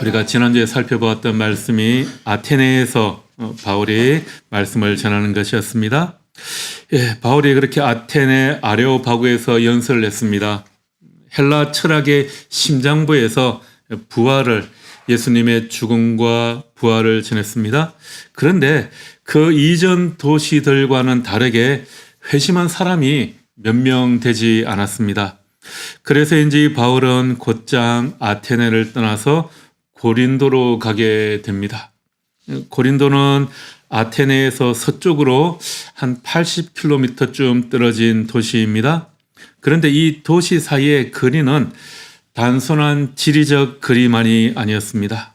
우리가 지난주에 살펴보았던 말씀이 아테네에서 바울이 말씀을 전하는 것이었습니다. 바울이 그렇게 아테네 아레오파구에서 연설을 했습니다. 헬라 철학의 심장부에서 부활을, 예수님의 죽음과 부활을 전했습니다. 그런데 그 이전 도시들과는 다르게 회심한 사람이 몇 명 되지 않았습니다. 그래서인지 바울은 곧장 아테네를 떠나서 고린도로 가게 됩니다. 고린도는 아테네에서 서쪽으로 한 80km쯤 떨어진 도시입니다. 그런데 이 도시 사이의 거리는 단순한 지리적 거리만이 아니었습니다.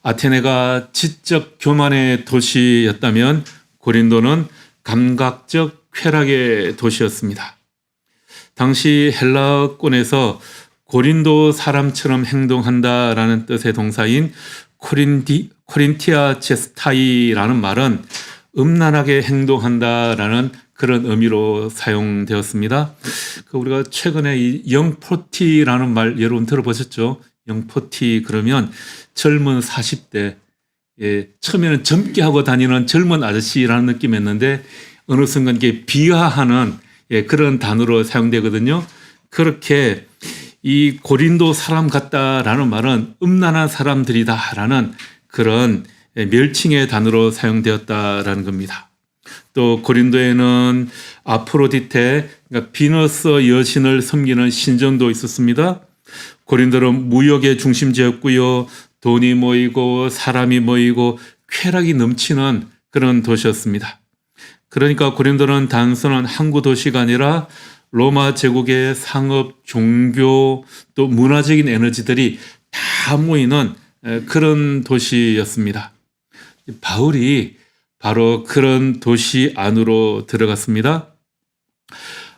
아테네가 지적 교만의 도시였다면 고린도는 감각적 쾌락의 도시였습니다. 당시 헬라어권에서 고린도 사람처럼 행동한다라는 뜻의 동사인 코린티아 제스타이라는 말은 음란하게 행동한다라는 그런 의미로 사용되었습니다. 우리가 최근에 이 영포티라는 말 여러분 들어보셨죠? 영포티 그러면 젊은 40대, 처음에는 젊게 하고 다니는 젊은 아저씨라는 느낌이었는데 어느 순간 이게 비하하는 그런 단어로 사용되거든요. 그렇게 이 고린도 사람 같다라는 말은 음란한 사람들이다라는 그런 멸칭의 단어로 사용되었다라는 겁니다. 또 고린도에는 아프로디테, 그러니까 비너스 여신을 섬기는 신전도 있었습니다. 고린도는 무역의 중심지였고요. 돈이 모이고 사람이 모이고 쾌락이 넘치는 그런 도시였습니다. 그러니까 고린도는 단순한 항구 도시가 아니라 로마 제국의 상업, 종교, 또 문화적인 에너지들이 다 모이는 그런 도시였습니다. 바울이 바로 그런 도시 안으로 들어갔습니다.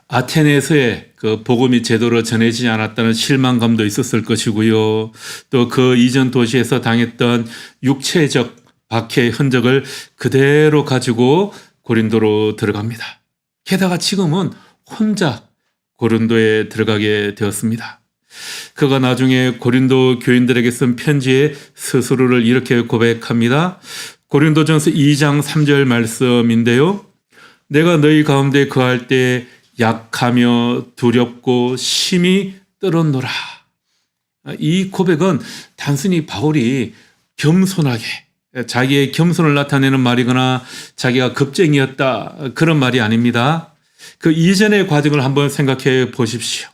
아테네에서의 그 복음이 제대로 전해지지 않았다는 실망감도 있었을 것이고요. 또 그 이전 도시에서 당했던 육체적 박해의 흔적을 그대로 가지고 고린도로 들어갑니다. 게다가 지금은 혼자 고린도에 들어가게 되었습니다. 그가 나중에 고린도 교인들에게 쓴 편지에 스스로를 이렇게 고백합니다. 고린도전서 2장 3절 말씀인데요. 내가 너희 가운데 거할 때 약하며 두렵고 심히 떨었노라. 이 고백은 단순히 바울이 겸손하게 자기의 겸손을 나타내는 말이거나 자기가 겁쟁이였다 그런 말이 아닙니다. 그 이전의 과정을 한번 생각해 보십시오.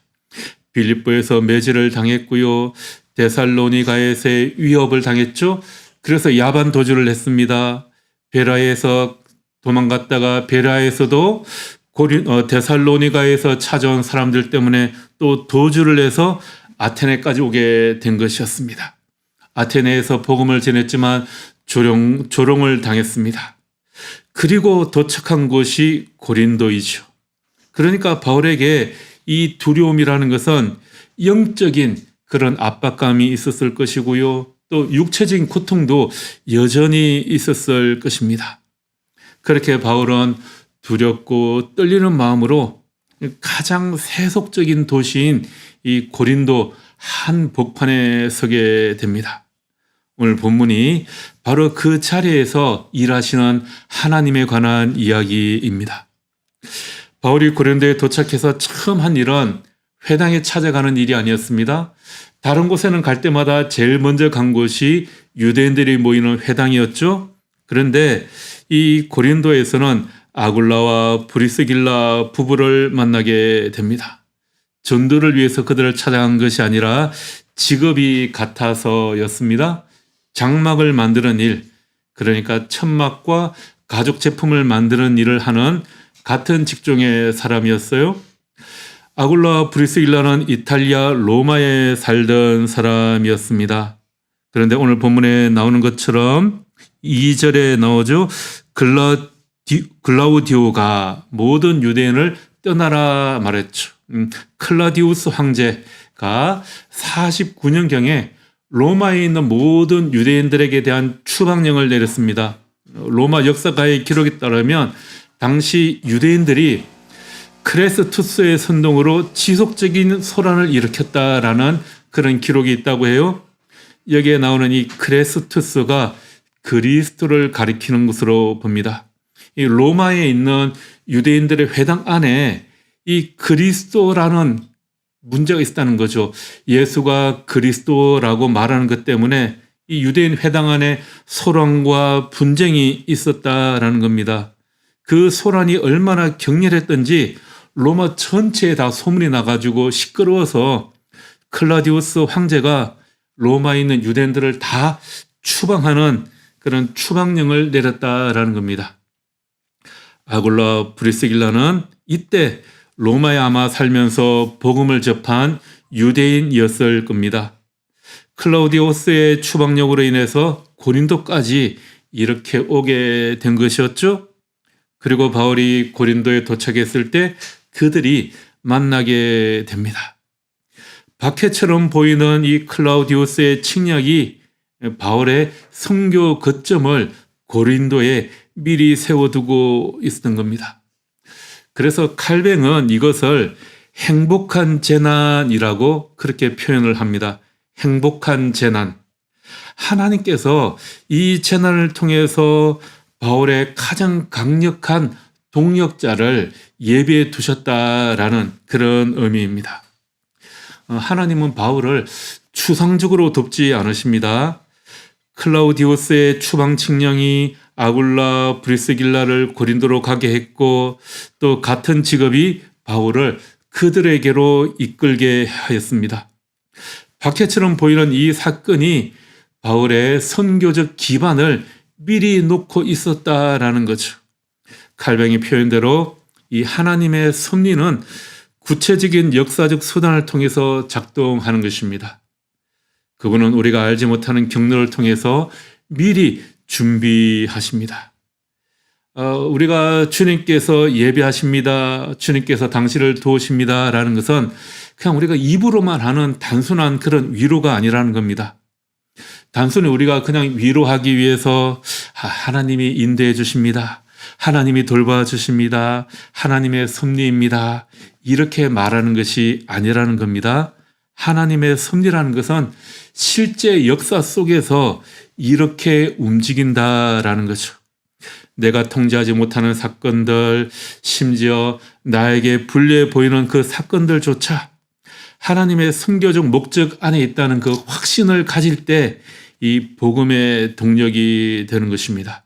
빌립보에서 매질을 당했고요. 데살로니가에서의 위협을 당했죠. 그래서 야반 도주를 했습니다. 베라에서 도망갔다가 베라에서도 데살로니가에서 찾아온 사람들 때문에 또 도주를 해서 아테네까지 오게 된 것이었습니다. 아테네에서 복음을 전했지만 조롱을 당했습니다. 그리고 도착한 곳이 고린도이죠. 그러니까 바울에게 이 두려움이라는 것은 영적인 그런 압박감이 있었을 것이고요. 또 육체적인 고통도 여전히 있었을 것입니다. 그렇게 바울은 두렵고 떨리는 마음으로 가장 세속적인 도시인 이 고린도 한복판에 서게 됩니다. 오늘 본문이 바로 그 자리에서 일하시는 하나님에 관한 이야기입니다. 바울이 고린도에 도착해서 처음 한 일은 회당에 찾아가는 일이 아니었습니다. 다른 곳에는 갈 때마다 제일 먼저 간 곳이 유대인들이 모이는 회당이었죠. 그런데 이 고린도에서는 아굴라와 브리스길라 부부를 만나게 됩니다. 전도를 위해서 그들을 찾아간 것이 아니라 직업이 같아서였습니다. 장막을 만드는 일, 그러니까 천막과 가죽 제품을 만드는 일을 하는 같은 직종의 사람이었어요. 아굴라와 브리스길라는 이탈리아 로마에 살던 사람이었습니다. 그런데 오늘 본문에 나오는 것처럼 2절에 나오죠. 글라우디오가 모든 유대인을 떠나라 말했죠. 클라디우스 황제가 49년경에 로마에 있는 모든 유대인들에게 대한 추방령을 내렸습니다. 로마 역사가의 기록에 따르면 당시 유대인들이 크레스투스의 선동으로 지속적인 소란을 일으켰다라는 그런 기록이 있다고 해요. 여기에 나오는 이 크레스투스가 그리스도를 가리키는 것으로 봅니다. 이 로마에 있는 유대인들의 회당 안에 이 그리스도라는 문제가 있었다는 거죠. 예수가 그리스도라고 말하는 것 때문에 이 유대인 회당 안에 소란과 분쟁이 있었다라는 겁니다. 그 소란이 얼마나 격렬했던지 로마 전체에 다 소문이 나가지고 시끄러워서 클라디우스 황제가 로마에 있는 유대인들을 다 추방하는 그런 추방령을 내렸다라는 겁니다. 아굴라 브리스길라는 이때 로마에 아마 살면서 복음을 접한 유대인이었을 겁니다. 클라우디오스의 추방령으로 인해서 고린도까지 이렇게 오게 된 것이었죠. 그리고 바울이 고린도에 도착했을 때 그들이 만나게 됩니다. 박해처럼 보이는 이 클라우디오스의 칙략이 바울의 선교 거점을 고린도에 미리 세워두고 있었던 겁니다. 그래서 칼뱅은 이것을 행복한 재난이라고 그렇게 표현을 합니다. 행복한 재난. 하나님께서 이 재난을 통해서 바울의 가장 강력한 동력자를 예비해 두셨다라는 그런 의미입니다. 하나님은 바울을 추상적으로 돕지 않으십니다. 클라우디오스의 추방 칙령이 아굴라 브리스길라를 고린도로 가게 했고 또 같은 직업이 바울을 그들에게로 이끌게 하였습니다. 박해처럼 보이는 이 사건이 바울의 선교적 기반을 미리 놓고 있었다라는 거죠. 칼뱅의 표현대로 이 하나님의 섭리는 구체적인 역사적 수단을 통해서 작동하는 것입니다. 그분은 우리가 알지 못하는 경로를 통해서 미리 준비하십니다. 우리가 주님께서 예배하십니다. 주님께서 당신을 도우십니다. 라는 것은 그냥 우리가 입으로만 하는 단순한 그런 위로가 아니라는 겁니다. 단순히 우리가 그냥 위로하기 위해서 하나님이 인도해 주십니다. 하나님이 돌봐 주십니다. 하나님의 섭리입니다. 이렇게 말하는 것이 아니라는 겁니다. 하나님의 섭리라는 것은 실제 역사 속에서 이렇게 움직인다라는 거죠. 내가 통제하지 못하는 사건들, 심지어 나에게 불리해 보이는 그 사건들조차 하나님의 선교적 목적 안에 있다는 그 확신을 가질 때 이 복음의 동력이 되는 것입니다.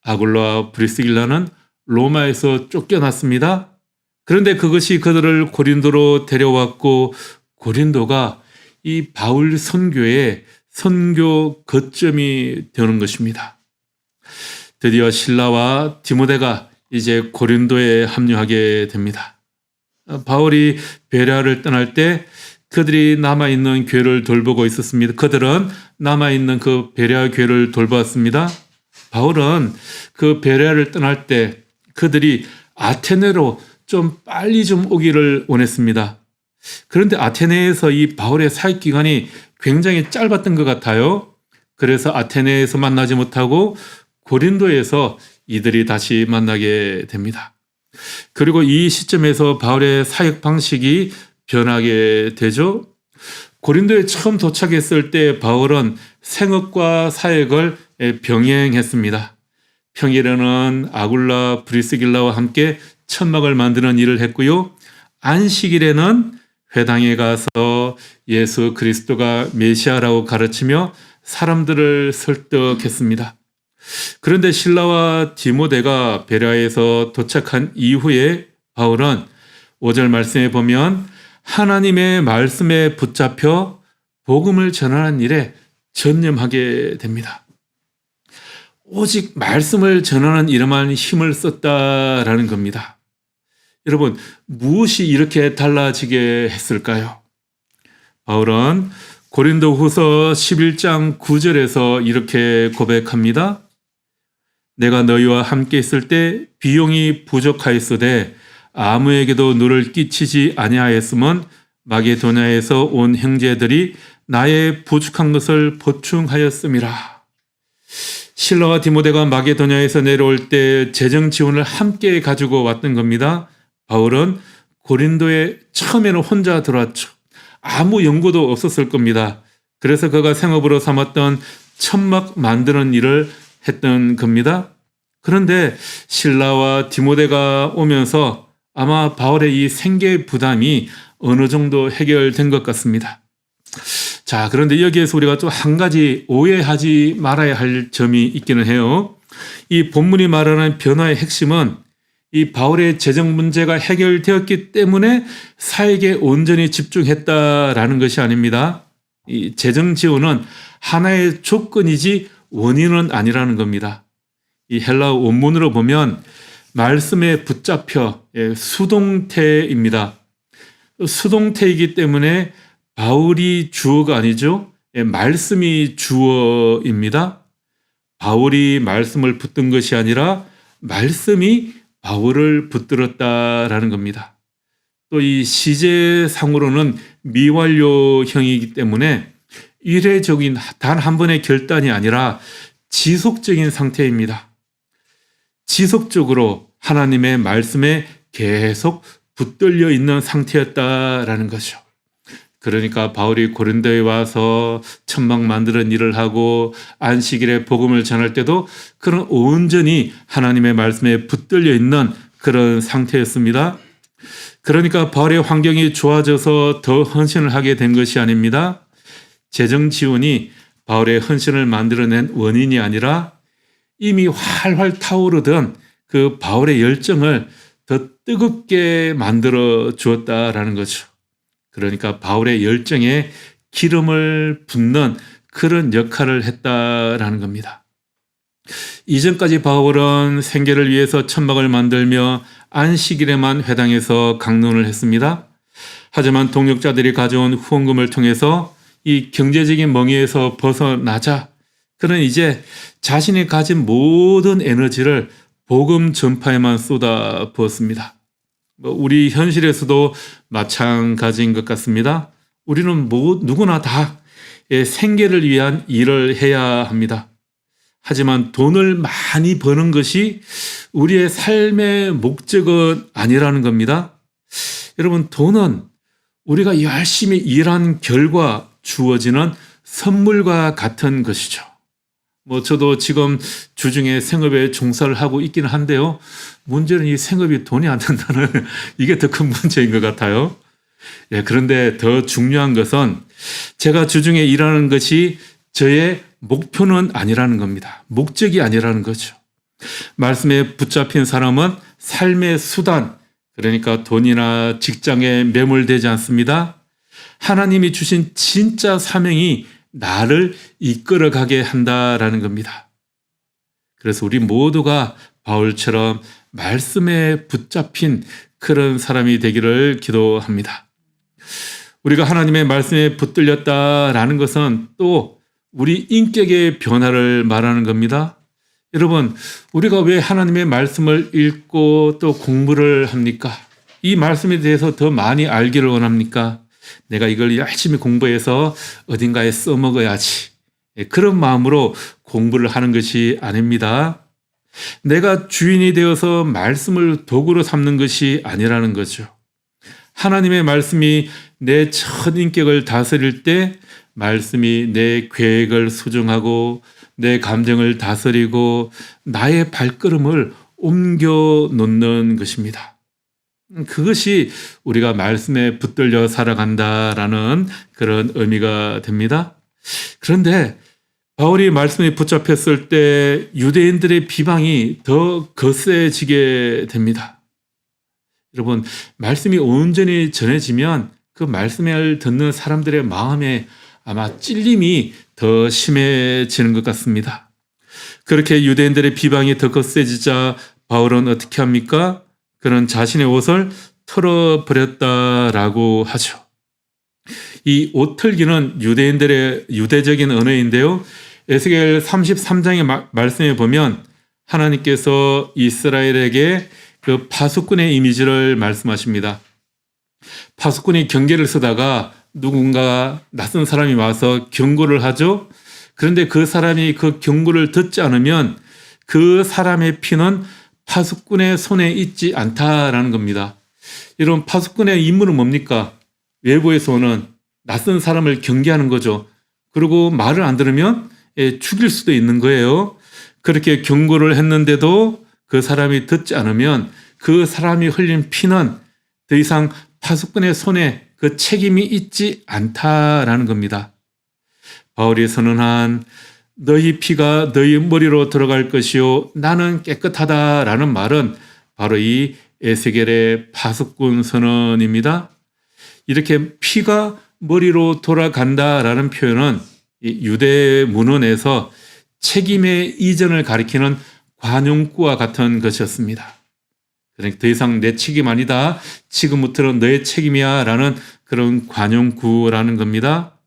아굴라와 브리스길라는 로마에서 쫓겨났습니다. 그런데 그것이 그들을 고린도로 데려왔고 고린도가 이 바울 선교의 선교 거점이 되는 것입니다. 드디어 실라와 디모데가 이제 고린도에 합류하게 됩니다. 바울이 베레아를 떠날 때 그들이 남아있는 교회를 돌보고 있었습니다. 그들은 남아있는 그 베레아 교회를 돌보았습니다. 바울은 그 베레아를 떠날 때 그들이 아테네로 좀 빨리 좀 오기를 원했습니다. 그런데 아테네에서 이 바울의 사역 기간이 굉장히 짧았던 것 같아요. 그래서 아테네에서 만나지 못하고 고린도에서 이들이 다시 만나게 됩니다. 그리고 이 시점에서 바울의 사역 방식이 변하게 되죠. 고린도에 처음 도착했을 때 바울은 생업과 사역을 병행했습니다. 평일에는 아굴라 브리스길라와 함께 천막을 만드는 일을 했고요. 안식일에는 회당에 가서 예수 그리스도가 메시아라고 가르치며 사람들을 설득했습니다. 그런데 실라와 디모데가 베레아에서 도착한 이후에 바울은 5절 말씀에 보면 하나님의 말씀에 붙잡혀 복음을 전하는 일에 전념하게 됩니다. 오직 말씀을 전하는 일에만 힘을 썼다라는 겁니다. 여러분, 무엇이 이렇게 달라지게 했을까요? 바울은 고린도후서 11장 9절에서 이렇게 고백합니다. 내가 너희와 함께 있을 때 비용이 부족하였으되 아무에게도 누를 끼치지 아니하였으면 마게도냐에서 온 형제들이 나의 부족한 것을 보충하였음이라. 실라와 디모데가 마게도냐에서 내려올 때 재정 지원을 함께 가지고 왔던 겁니다. 바울은 고린도에 처음에는 혼자 들어왔죠. 아무 연고도 없었을 겁니다. 그래서 그가 생업으로 삼았던 천막 만드는 일을 했던 겁니다. 그런데 실라와 디모데가 오면서 아마 바울의 이 생계 부담이 어느 정도 해결된 것 같습니다. 자, 그런데 여기에서 우리가 또 한 가지 오해하지 말아야 할 점이 있기는 해요. 이 본문이 말하는 변화의 핵심은 이 바울의 재정 문제가 해결되었기 때문에 사역에 온전히 집중했다라는 것이 아닙니다. 이 재정 지원은 하나의 조건이지 원인은 아니라는 겁니다. 이 헬라어 원문으로 보면 말씀에 붙잡혀 수동태입니다. 수동태이기 때문에 바울이 주어가 아니죠. 말씀이 주어입니다. 바울이 말씀을 붙든 것이 아니라 말씀이 바울을 붙들었다라는 겁니다. 또 이 시제상으로는 미완료형이기 때문에 일회적인 단 한 번의 결단이 아니라 지속적인 상태입니다. 지속적으로 하나님의 말씀에 계속 붙들려 있는 상태였다라는 거죠. 그러니까 바울이 고린도에 와서 천막 만드는 일을 하고 안식일에 복음을 전할 때도 그런 온전히 하나님의 말씀에 붙들려 있는 그런 상태였습니다. 그러니까 바울의 환경이 좋아져서 더 헌신을 하게 된 것이 아닙니다. 재정 지원이 바울의 헌신을 만들어낸 원인이 아니라 이미 활활 타오르던 그 바울의 열정을 더 뜨겁게 만들어 주었다라는 거죠. 그러니까 바울의 열정에 기름을 붓는 그런 역할을 했다라는 겁니다. 이전까지 바울은 생계를 위해서 천막을 만들며 안식일에만 회당에서 강론을 했습니다. 하지만 동역자들이 가져온 후원금을 통해서 이 경제적인 멍에에서 벗어나자 그는 이제 자신이 가진 모든 에너지를 복음 전파에만 쏟아 부었습니다. 우리 현실에서도 마찬가지인 것 같습니다. 우리는 누구나 다 생계를 위한 일을 해야 합니다. 하지만 돈을 많이 버는 것이 우리의 삶의 목적은 아니라는 겁니다. 여러분, 돈은 우리가 열심히 일한 결과 주어지는 선물과 같은 것이죠. 저도 지금 주중에 생업에 종사를 하고 있기는 한데요. 문제는 이 생업이 돈이 안 된다는 이게 더 큰 문제인 것 같아요. 그런데 더 중요한 것은 제가 주중에 일하는 것이 저의 목표는 아니라는 겁니다. 목적이 아니라는 거죠. 말씀에 붙잡힌 사람은 삶의 수단, 그러니까 돈이나 직장에 매몰되지 않습니다. 하나님이 주신 진짜 사명이 나를 이끌어가게 한다라는 겁니다. 그래서 우리 모두가 바울처럼 말씀에 붙잡힌 그런 사람이 되기를 기도합니다. 우리가 하나님의 말씀에 붙들렸다라는 것은 또 우리 인격의 변화를 말하는 겁니다. 여러분, 우리가 왜 하나님의 말씀을 읽고 또 공부를 합니까? 이 말씀에 대해서 더 많이 알기를 원합니까? 내가 이걸 열심히 공부해서 어딘가에 써먹어야지. 그런 마음으로 공부를 하는 것이 아닙니다. 내가 주인이 되어서 말씀을 도구로 삼는 것이 아니라는 거죠. 하나님의 말씀이 내 첫 인격을 다스릴 때 말씀이 내 계획을 수정하고 내 감정을 다스리고 나의 발걸음을 옮겨 놓는 것입니다. 그것이 우리가 말씀에 붙들려 살아간다라는 그런 의미가 됩니다. 그런데 바울이 말씀에 붙잡혔을 때 유대인들의 비방이 더 거세지게 됩니다. 여러분, 말씀이 온전히 전해지면 그 말씀을 듣는 사람들의 마음에 아마 찔림이 더 심해지는 것 같습니다. 그렇게 유대인들의 비방이 더 거세지자 바울은 어떻게 합니까? 그는 자신의 옷을 털어버렸다라고 하죠. 이 옷털기는 유대인들의 유대적인 언어인데요. 에스겔 33장의 말씀에 보면 하나님께서 이스라엘에게 그 파수꾼의 이미지를 말씀하십니다. 파수꾼이 경계를 서다가 누군가 낯선 사람이 와서 경고를 하죠. 그런데 그 사람이 그 경고를 듣지 않으면 그 사람의 피는 파수꾼의 손에 있지 않다라는 겁니다. 이런 파수꾼의 임무는 뭡니까? 외부에서 오는 낯선 사람을 경계하는 거죠. 그리고 말을 안 들으면 죽일 수도 있는 거예요. 그렇게 경고를 했는데도 그 사람이 듣지 않으면 그 사람이 흘린 피는 더 이상 파수꾼의 손에 그 책임이 있지 않다라는 겁니다. 바울이 선언한 너희 피가 너희 머리로 들어갈 것이요 나는 깨끗하다라는 말은 바로 이 에스겔의 파수꾼 선언입니다. 이렇게 피가 머리로 돌아간다라는 표현은 유대 문헌에서 책임의 이전을 가리키는 관용구와 같은 것이었습니다. 그러니까 더 이상 내 책임 아니다. 지금부터는 너의 책임이야 라는 그런 관용구라는 겁니다.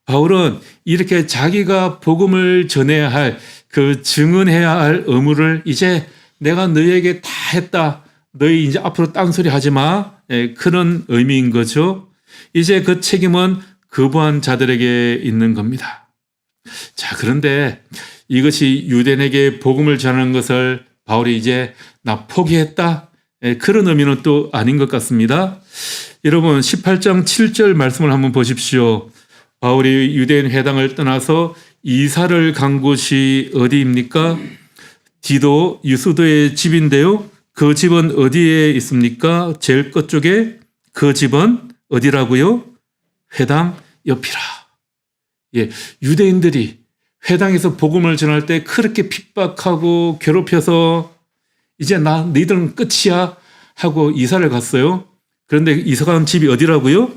바울은 이렇게 자기가 복음을 전해야 할 그 증언해야 할 의무를 이제 내가 너희에게 다 했다. 너희 이제 앞으로 딴소리 하지 마. 그런 의미인 거죠. 이제 그 책임은 거부한 자들에게 있는 겁니다. 자, 그런데 이것이 유대인에게 복음을 전하는 것을 바울이 이제 나 포기했다. 그런 의미는 또 아닌 것 같습니다. 여러분 18장 7절 말씀을 한번 보십시오. 바울이 유대인 회당을 떠나서 이사를 간 곳이 어디입니까? 디도 유스도의 집인데요. 그 집은 어디에 있습니까? 제일 끝쪽에 그 집은 어디라고요? 회당 옆이라. 예, 유대인들이 회당에서 복음을 전할 때 그렇게 핍박하고 괴롭혀서 이제 너희들은 끝이야 하고 이사를 갔어요. 그런데 이사 간 집이 어디라고요?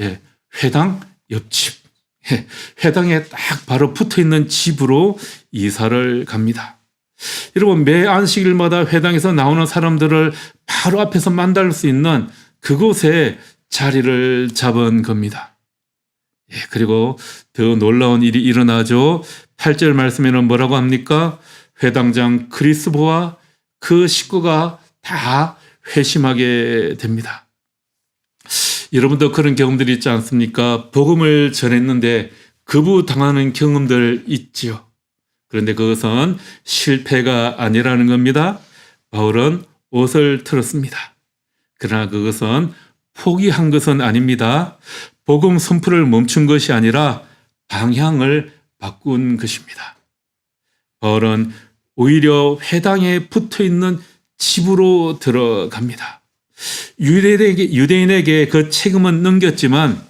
예, 회당 옆집. 예, 회당에 딱 바로 붙어 있는 집으로 이사를 갑니다. 여러분 매 안식일마다 회당에서 나오는 사람들을 바로 앞에서 만날 수 있는 그곳에 자리를 잡은 겁니다. 예, 그리고 더 놀라운 일이 일어나죠. 8절 말씀에는 뭐라고 합니까? 회당장 크리스보와 그 식구가 다 회심하게 됩니다. 여러분도 그런 경험들이 있지 않습니까? 복음을 전했는데 거부당하는 경험들 있지요. 그런데 그것은 실패가 아니라는 겁니다. 바울은 옷을 틀었습니다. 그러나 그것은 포기한 것은 아닙니다. 복음 선포를 멈춘 것이 아니라 방향을 바꾼 것입니다. 바울은 오히려 회당에 붙어 있는 집으로 들어갑니다. 유대인에게 그 책임은 넘겼지만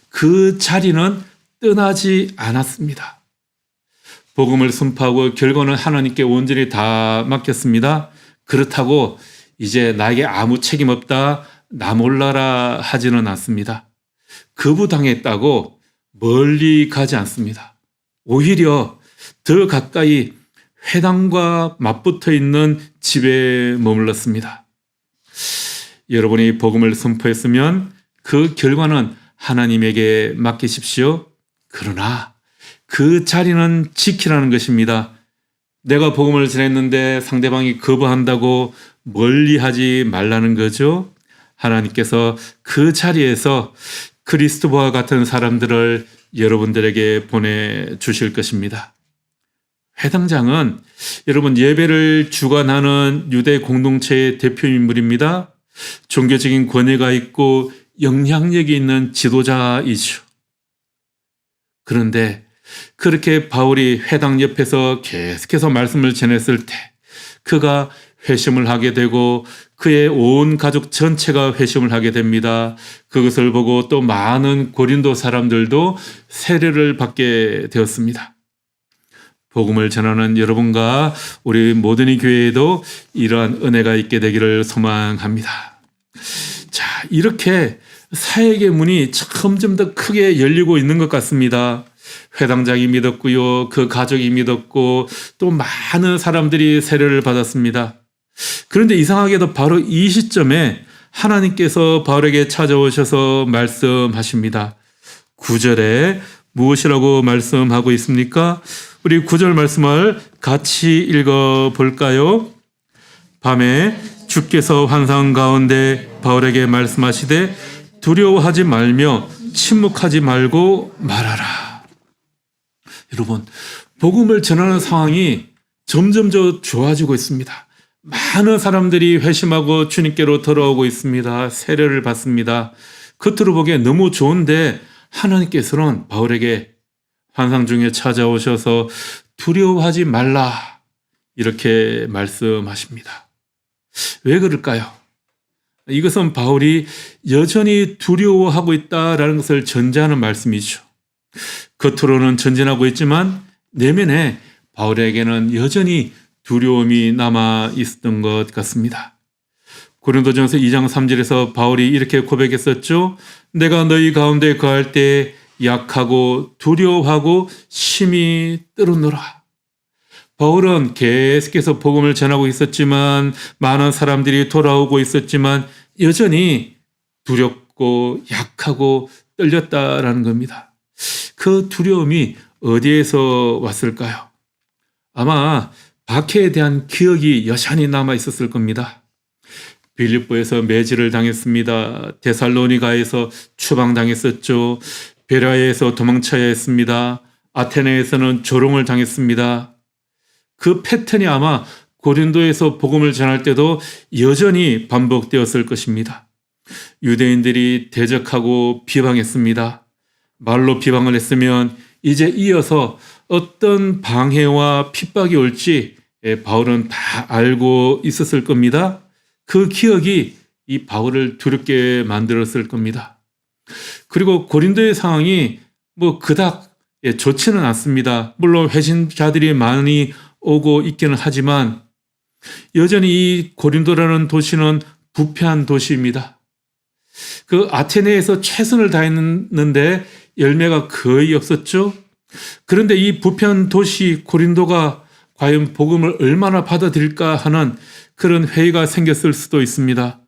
그 자리는 떠나지 않았습니다. 복음을 선포하고 결과는 하나님께 온전히 다 맡겼습니다. 그렇다고 이제 나에게 아무 책임 없다, 나 몰라라 하지는 않습니다. 거부당했다고 멀리 가지 않습니다. 오히려 더 가까이 회당과 맞붙어 있는 집에 머물렀습니다. 여러분이 복음을 선포했으면 그 결과는 하나님에게 맡기십시오. 그러나 그 자리는 지키라는 것입니다. 내가 복음을 전했는데 상대방이 거부한다고 멀리하지 말라는 거죠. 하나님께서 그 자리에서 그리스도와 같은 사람들을 여러분들에게 보내주실 것입니다. 회당장은 여러분 예배를 주관하는 유대 공동체의 대표 인물입니다. 종교적인 권위가 있고 영향력이 있는 지도자이죠. 그런데 그렇게 바울이 회당 옆에서 계속해서 말씀을 전했을 때 그가 회심을 하게 되고 그의 온 가족 전체가 회심을 하게 됩니다. 그것을 보고 또 많은 고린도 사람들도 세례를 받게 되었습니다. 복음을 전하는 여러분과 우리 모든 이 교회에도 이러한 은혜가 있게 되기를 소망합니다. 자, 이렇게 사역의 문이 점점 더 크게 열리고 있는 것 같습니다. 회당장이 믿었고요. 그 가족이 믿었고 또 많은 사람들이 세례를 받았습니다. 그런데 이상하게도 바로 이 시점에 하나님께서 바울에게 찾아오셔서 말씀하십니다. 9절에 무엇이라고 말씀하고 있습니까? 우리 9절 말씀을 같이 읽어볼까요? 밤에 주께서 환상 가운데 바울에게 말씀하시되 두려워하지 말며 침묵하지 말고 말하라. 여러분, 복음을 전하는 상황이 점점 더 좋아지고 있습니다. 많은 사람들이 회심하고 주님께로 돌아오고 있습니다. 세례를 받습니다. 겉으로 보기에 너무 좋은데 하나님께서는 바울에게 환상 중에 찾아오셔서 두려워하지 말라 이렇게 말씀하십니다. 왜 그럴까요? 이것은 바울이 여전히 두려워하고 있다라는 것을 전제하는 말씀이죠. 겉으로는 전진하고 있지만 내면에 바울에게는 여전히 두려움이 남아 있었던 것 같습니다. 고린도전서 2장 3절에서 바울이 이렇게 고백했었죠. 내가 너희 가운데 거할 때 약하고 두려워하고 심히 떨었노라. 바울은 계속해서 복음을 전하고 있었지만 많은 사람들이 돌아오고 있었지만 여전히 두렵고 약하고 떨렸다라는 겁니다. 그 두려움이 어디에서 왔을까요? 아마 박해에 대한 기억이 여전히 남아 있었을 겁니다. 빌립보에서 매질을 당했습니다. 데살로니가에서 추방당했었죠. 베라에서 도망쳐야 했습니다. 아테네에서는 조롱을 당했습니다. 그 패턴이 아마 고린도에서 복음을 전할 때도 여전히 반복되었을 것입니다. 유대인들이 대적하고 비방했습니다. 말로 비방을 했으면 이제 이어서 어떤 방해와 핍박이 올지 바울은 다 알고 있었을 겁니다. 그 기억이 이 바울을 두렵게 만들었을 겁니다. 그리고 고린도의 상황이 그닥 좋지는 않습니다. 물론 회신자들이 많이 오고 있기는 하지만 여전히 이 고린도라는 도시는 부패한 도시입니다. 그 아테네에서 최선을 다했는데 열매가 거의 없었죠. 그런데 이 부패한 도시 고린도가 과연 복음을 얼마나 받아들일까 하는 그런 회의가 생겼을 수도 있습니다.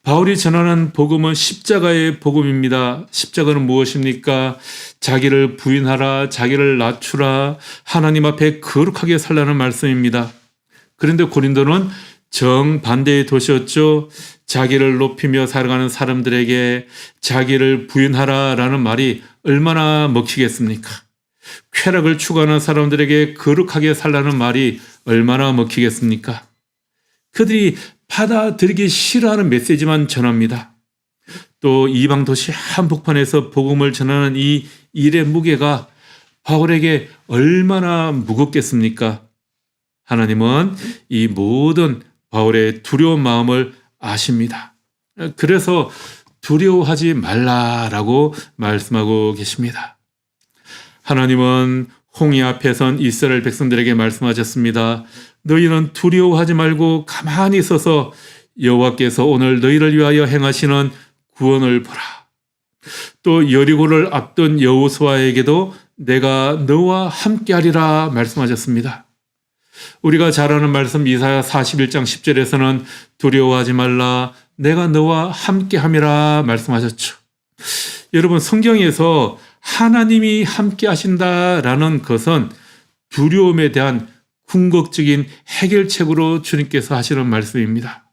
바울이 전하는 복음은 십자가의 복음입니다. 십자가는 무엇입니까? 자기를 부인하라, 자기를 낮추라, 하나님 앞에 거룩하게 살라는 말씀입니다. 그런데 고린도는 정반대의 도시였죠. 자기를 높이며 살아가는 사람들에게 자기를 부인하라라는 말이 얼마나 먹히겠습니까? 쾌락을 추구하는 사람들에게 거룩하게 살라는 말이 얼마나 먹히겠습니까? 그들이 받아들이기 싫어하는 메시지만 전합니다. 또 이방 도시 한복판에서 복음을 전하는 이 일의 무게가 바울에게 얼마나 무겁겠습니까? 하나님은 이 모든 바울의 두려운 마음을 아십니다. 그래서 두려워하지 말라라고 말씀하고 계십니다. 하나님은 홍해 앞에 선 이스라엘 백성들에게 말씀하셨습니다. 너희는 두려워하지 말고 가만히 있어서 여호와께서 오늘 너희를 위하여 행하시는 구원을 보라. 또 여리고를 앞둔 여호수아에게도 내가 너와 함께하리라 말씀하셨습니다. 우리가 잘 아는 말씀 이사야 41장 10절에서는 두려워하지 말라 내가 너와 함께함이라 말씀하셨죠. 여러분 성경에서 하나님이 함께하신다라는 것은 두려움에 대한 궁극적인 해결책으로 주님께서 하시는 말씀입니다.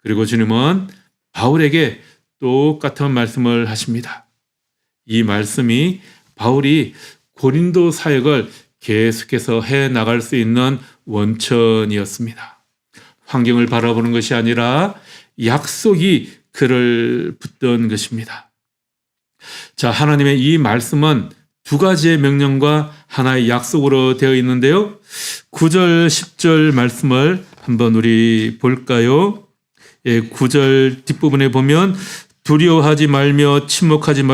그리고 주님은 바울에게 똑같은 말씀을 하십니다. 이 말씀이 바울이 고린도 사역을 계속해서 해나갈 수 있는 원천이었습니다. 환경을 바라보는 것이 아니라 약속이 그를 붙던 것입니다. 자, 하나님의 이 말씀은 두 가지의 명령과 하나의 약속으로 되어 있는데요. 9절, 10절 말씀을 한번 우리 볼까요? 9절 뒷부분에 보면 두려워하지 말며 침묵하지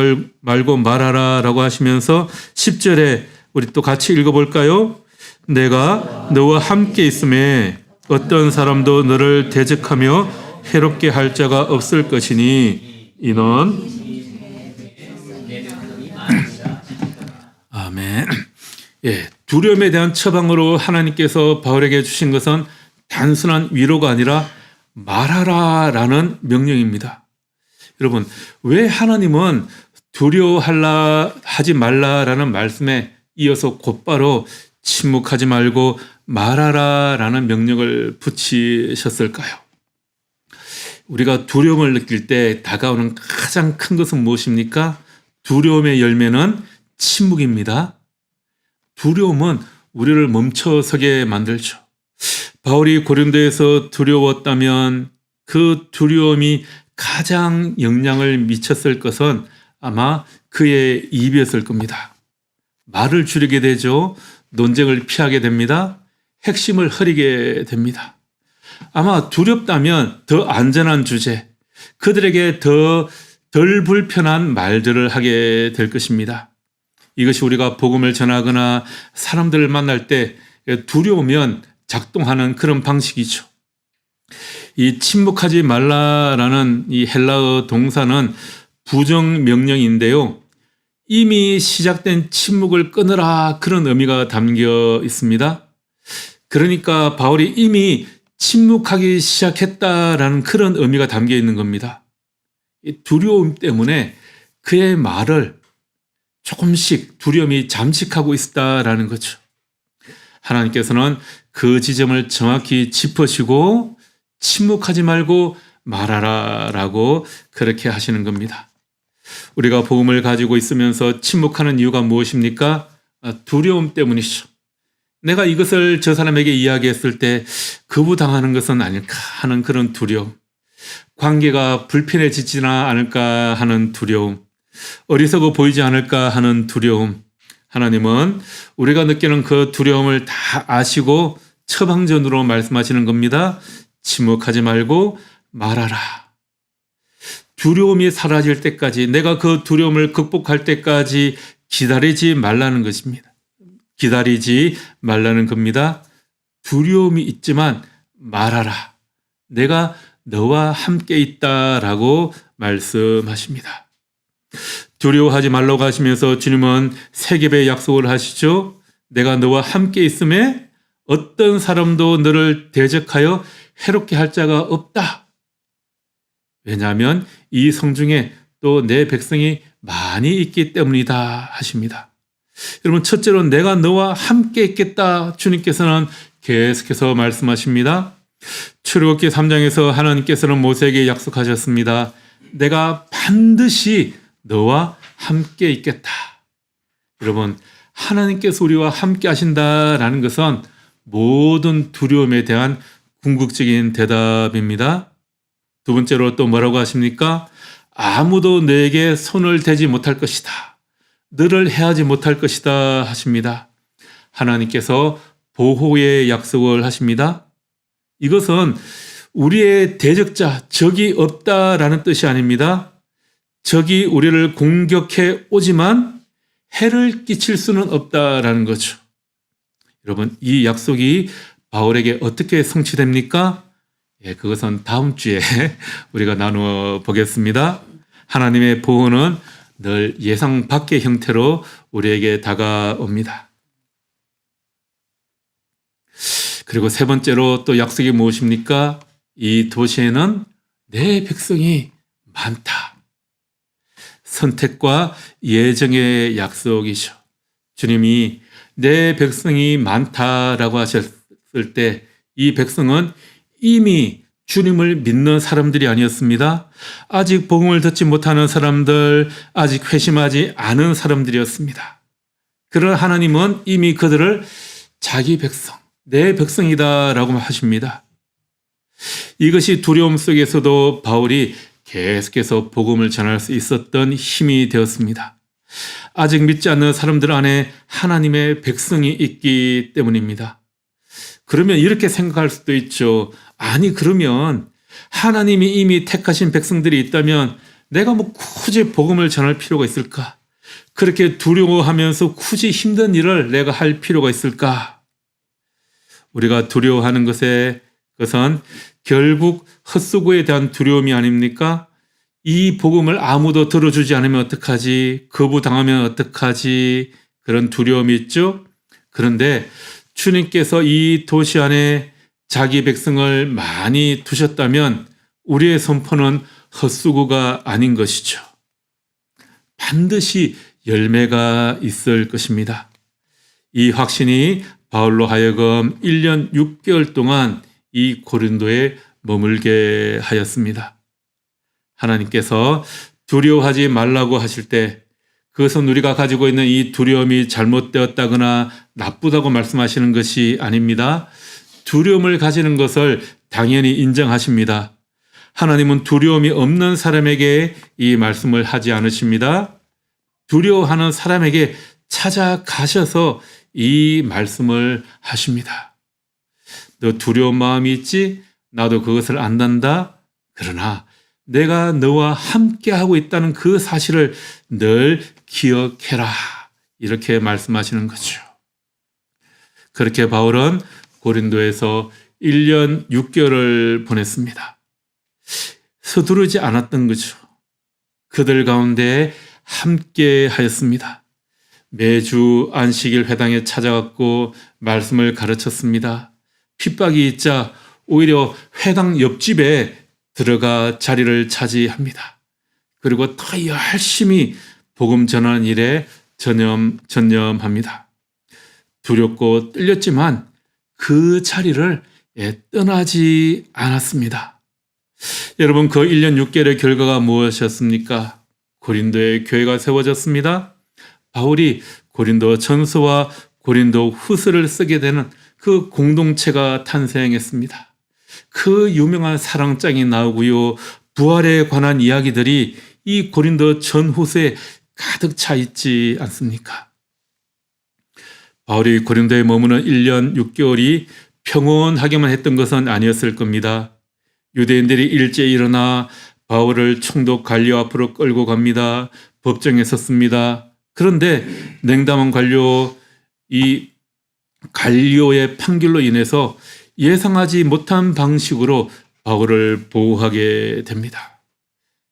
말고 말하라 라고 하시면서 10절에 우리 또 같이 읽어볼까요? 내가 너와 함께 있음에 어떤 사람도 너를 대적하며 해롭게 할 자가 없을 것이니 이는 아멘. 두려움에 대한 처방으로 하나님께서 바울에게 주신 것은 단순한 위로가 아니라 말하라라는 명령입니다. 여러분, 왜 하나님은 두려워하지 말라라는 말씀에 이어서 곧바로 침묵하지 말고 말하라라는 명령을 붙이셨을까요? 우리가 두려움을 느낄 때 다가오는 가장 큰 것은 무엇입니까? 두려움의 열매는 침묵입니다. 두려움은 우리를 멈춰서게 만들죠. 바울이 고린도에서 두려웠다면 그 두려움이 가장 영향을 미쳤을 것은 아마 그의 입이었을 겁니다. 말을 줄이게 되죠. 논쟁을 피하게 됩니다. 핵심을 흐리게 됩니다. 아마 두렵다면 더 안전한 주제, 그들에게 더 덜 불편한 말들을 하게 될 것입니다. 이것이 우리가 복음을 전하거나 사람들을 만날 때 두려우면 작동하는 그런 방식이죠. 이 침묵하지 말라라는 이 헬라어 동사는 부정명령인데요. 이미 시작된 침묵을 끊으라, 그런 의미가 담겨 있습니다. 그러니까 바울이 이미 침묵하기 시작했다라는 그런 의미가 담겨 있는 겁니다. 이 두려움 때문에 그의 말을 조금씩 두려움이 잠식하고 있었다라는 거죠. 하나님께서는 그 지점을 정확히 짚으시고 침묵하지 말고 말하라라고 그렇게 하시는 겁니다. 우리가 복음을 가지고 있으면서 침묵하는 이유가 무엇입니까? 두려움 때문이죠. 내가 이것을 저 사람에게 이야기했을 때 거부당하는 것은 아닐까 하는 그런 두려움, 관계가 불편해지지는 않을까 하는 두려움, 어리석어 보이지 않을까 하는 두려움. 하나님은 우리가 느끼는 그 두려움을 다 아시고 처방전으로 말씀하시는 겁니다. 침묵하지 말고 말하라. 두려움이 사라질 때까지, 내가 그 두려움을 극복할 때까지 기다리지 말라는 것입니다. 기다리지 말라는 겁니다. 두려움이 있지만 말하라. 내가 너와 함께 있다라고 말씀하십니다. 두려워하지 말라고 하시면서 주님은 3겹의 약속을 하시죠. 내가 너와 함께 있음에 어떤 사람도 너를 대적하여 해롭게 할 자가 없다. 왜냐하면 이 성중에 또 내 백성이 많이 있기 때문이다 하십니다. 여러분, 첫째로 내가 너와 함께 있겠다 주님께서는 계속해서 말씀하십니다. 출애굽기 3장에서 하나님께서는 모세에게 약속하셨습니다. 내가 반드시 너와 함께 있겠다. 여러분, 하나님께서 우리와 함께 하신다라는 것은 모든 두려움에 대한 궁극적인 대답입니다. 두 번째로 또 뭐라고 하십니까? 아무도 너에게 손을 대지 못할 것이다. 너를 해하지 못할 것이다 하십니다. 하나님께서 보호의 약속을 하십니다. 이것은 우리의 대적자, 적이 없다라는 뜻이 아닙니다. 적이 우리를 공격해 오지만 해를 끼칠 수는 없다라는 거죠. 여러분, 이 약속이 바울에게 어떻게 성취됩니까? 그것은 다음 주에 우리가 나누어 보겠습니다. 하나님의 보호는 늘 예상 밖의 형태로 우리에게 다가옵니다. 그리고 세 번째로 또 약속이 무엇입니까? 이 도시에는 내 백성이 많다. 선택과 예정의 약속이죠. 주님이 내 백성이 많다라고 하셨을 때 이 백성은 이미 주님을 믿는 사람들이 아니었습니다. 아직 복음을 듣지 못하는 사람들, 아직 회심하지 않은 사람들이었습니다. 그러나 하나님은 이미 그들을 자기 백성, 내 백성이다라고 하십니다. 이것이 두려움 속에서도 바울이 계속해서 복음을 전할 수 있었던 힘이 되었습니다. 아직 믿지 않는 사람들 안에 하나님의 백성이 있기 때문입니다. 그러면 이렇게 생각할 수도 있죠. 아니, 그러면 하나님이 이미 택하신 백성들이 있다면 내가 뭐 굳이 복음을 전할 필요가 있을까? 그렇게 두려워하면서 굳이 힘든 일을 내가 할 필요가 있을까? 우리가 두려워하는 것은 결국 헛수고에 대한 두려움이 아닙니까? 이 복음을 아무도 들어주지 않으면 어떡하지? 거부당하면 어떡하지? 그런 두려움이 있죠. 그런데 주님께서 이 도시 안에 자기 백성을 많이 두셨다면 우리의 선포는 헛수고가 아닌 것이죠. 반드시 열매가 있을 것입니다. 이 확신이 바울로 하여금 1년 6개월 동안 이 고린도에 머물게 하였습니다. 하나님께서 두려워하지 말라고 하실 때 그것은 우리가 가지고 있는 이 두려움이 잘못되었다거나 나쁘다고 말씀하시는 것이 아닙니다. 두려움을 가지는 것을 당연히 인정하십니다. 하나님은 두려움이 없는 사람에게 이 말씀을 하지 않으십니다. 두려워하는 사람에게 찾아가셔서 이 말씀을 하십니다. 너 두려운 마음이 있지? 나도 그것을 안단다. 그러나 내가 너와 함께하고 있다는 그 사실을 늘 기억해라. 이렇게 말씀하시는 거죠. 그렇게 바울은 고린도에서 1년 6개월을 보냈습니다. 서두르지 않았던 거죠. 그들 가운데 함께 하였습니다. 매주 안식일 회당에 찾아갔고 말씀을 가르쳤습니다. 핍박이 있자 오히려 회당 옆집에 들어가 자리를 차지합니다. 그리고 더 열심히 복음 전하는 일에 전념합니다. 두렵고 떨렸지만 그 자리를 떠나지 않았습니다. 여러분, 그 1년 6개월의 결과가 무엇이었습니까? 고린도의 교회가 세워졌습니다. 바울이 고린도 전서와 고린도 후서를 쓰게 되는 그 공동체가 탄생했습니다. 그 유명한 사랑장이 나오고요. 부활에 관한 이야기들이 이 고린도 전후서에 가득 차 있지 않습니까? 바울이 고린도에 머무는 1년 6개월이 평온하게만 했던 것은 아니었을 겁니다. 유대인들이 일제히 일어나 바울을 총독 갈리오 앞으로 끌고 갑니다. 법정에 섰습니다. 그런데 냉담한 이 갈리오의 판결로 인해서 예상하지 못한 방식으로 바울을 보호하게 됩니다.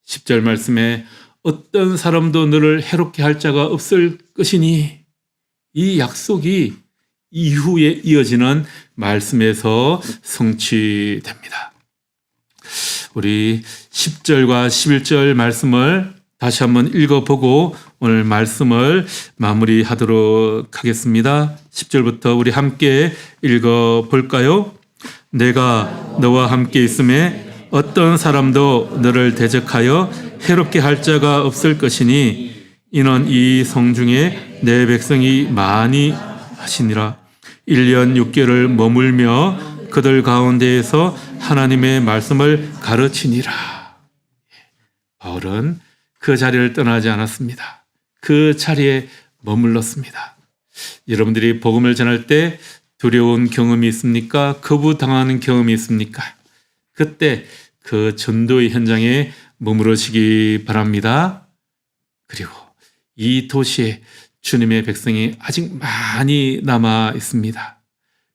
10절 말씀에 어떤 사람도 너를 해롭게 할 자가 없을 것이니, 이 약속이 이후에 이어지는 말씀에서 성취됩니다. 우리 10절과 11절 말씀을 다시 한번 읽어보고 오늘 말씀을 마무리하도록 하겠습니다. 10절부터 우리 함께 읽어볼까요? 내가 너와 함께 있음에 어떤 사람도 너를 대적하여 해롭게 할 자가 없을 것이니 이는 이 성중에 내 백성이 많이 하시니라. 1년 6개월을 머물며 그들 가운데에서 하나님의 말씀을 가르치니라. 바울은 그 자리를 떠나지 않았습니다. 그 자리에 머물렀습니다. 여러분들이 복음을 전할 때 두려운 경험이 있습니까? 거부당하는 경험이 있습니까? 그때 그 전도의 현장에 머무르시기 바랍니다. 그리고 이 도시에 주님의 백성이 아직 많이 남아 있습니다.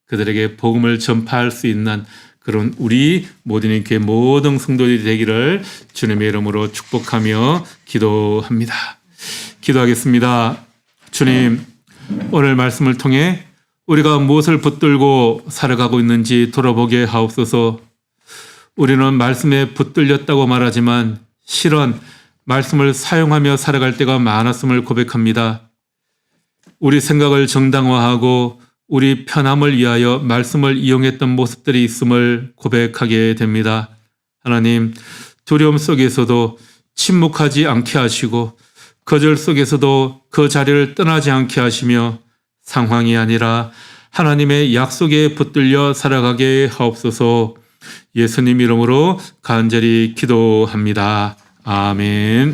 그들에게 복음을 전파할 수 있는 그런 우리 모든 교회 모든 성도들이 되기를 주님의 이름으로 축복하며 기도합니다. 기도하겠습니다. 주님, 오늘 말씀을 통해 우리가 무엇을 붙들고 살아가고 있는지 돌아보게 하옵소서. 우리는 말씀에 붙들렸다고 말하지만 실은 말씀을 사용하며 살아갈 때가 많았음을 고백합니다. 우리 생각을 정당화하고 우리 편함을 위하여 말씀을 이용했던 모습들이 있음을 고백하게 됩니다. 하나님, 두려움 속에서도 침묵하지 않게 하시고 거절 속에서도 그 자리를 떠나지 않게 하시며 상황이 아니라 하나님의 약속에 붙들려 살아가게 하옵소서. 예수님 이름으로 간절히 기도합니다. 아멘.